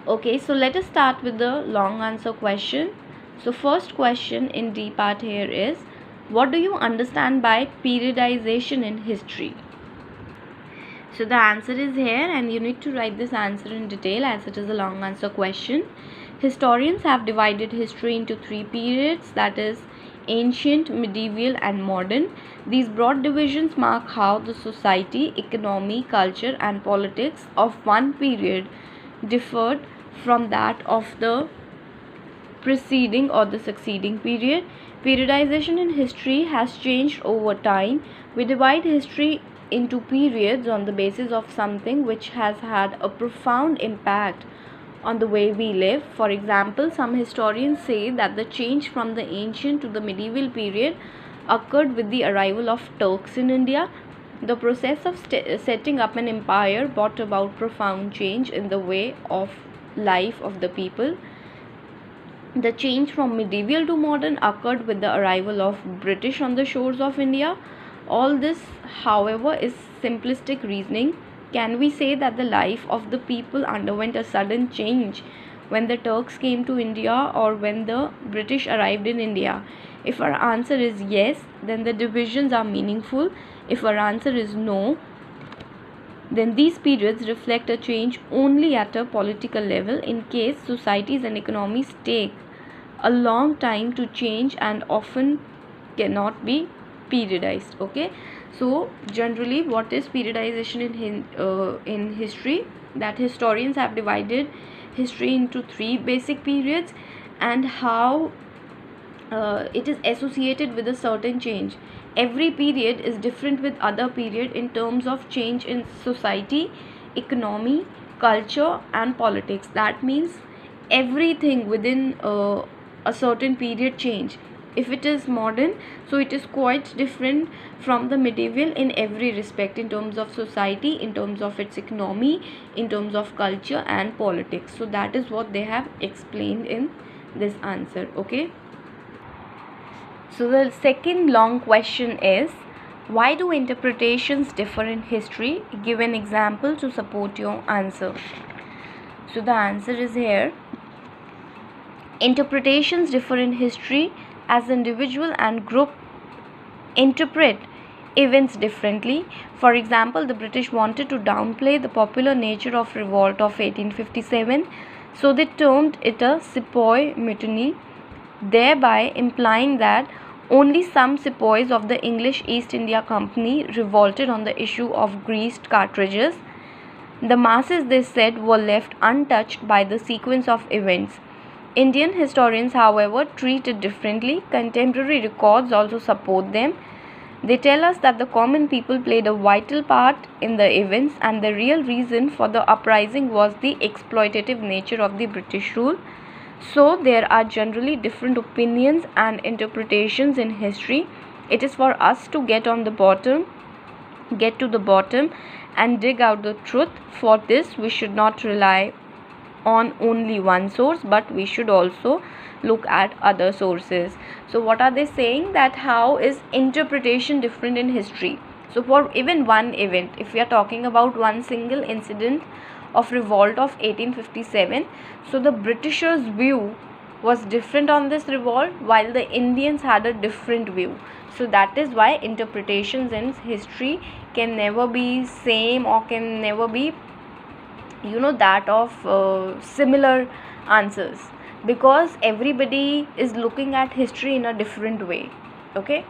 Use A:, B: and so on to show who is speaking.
A: Okay, so let us start with the long answer question. So first question in D part here is, what do you understand by periodization in history? So the answer is here, and you need to write this answer in detail as it is a long answer question. Historians have divided history into three periods, that is ancient, medieval and modern. These broad divisions mark how the society, economy, culture and politics of one period differed from that of the preceding or the succeeding period. Periodization in history has changed over time. We divide history into periods on the basis of something which has had a profound impact on the way we live. For example, some historians say that the change from the ancient to the medieval period occurred with the arrival of Turks in India. The process of setting up an empire brought about profound change in the way of life of the people. The change from medieval to modern occurred with the arrival of British on the shores of India. All this, however, is simplistic reasoning. Can we say that the life of the people underwent a sudden change when the Turks came to India or when the British arrived in India? If our answer is yes, then the divisions are meaningful. If our answer is no, then these periods reflect a change only at a political level. In case societies and economies take a long time to change and often cannot be periodized. Okay, so generally what is periodization in history? That historians have divided history into three basic periods, and how it is associated with a certain change. Every period is different with other period in terms of change in society, economy, culture and politics. That means everything within a certain period change. If it is modern, so it is quite different from the medieval in every respect, in terms of society, in terms of its economy, in terms of culture and politics. So that is what they have explained in this answer. Okay, so the second long question is, why do interpretations differ in history? Give an example to support your answer. So the answer is here. Interpretations differ in history as individual and group interpret events differently. For example, the British wanted to downplay the popular nature of revolt of 1857, so they termed it a sepoy mutiny, thereby implying that only some sepoys of the English East India Company revolted on the issue of greased cartridges. The masses, they said, were left untouched by the sequence of events. Indian historians, however, treat it differently. Contemporary records also support them. They tell us that the common people played a vital part in the events, and the real reason for the uprising was the exploitative nature of the British rule. So there are generally different opinions and interpretations in history. It is for us to get to the bottom and dig out the truth. For this, we should not rely on only one source, but we should also look at other sources. So what are they saying? That how is interpretation different in history? So for even one event, if we are talking about one single incident of revolt of 1857, so the Britishers' view was different on this revolt, while the Indians had a different view. So that is why interpretations in history can never be same, or can never be that of similar answers, because everybody is looking at history in a different way. Okay.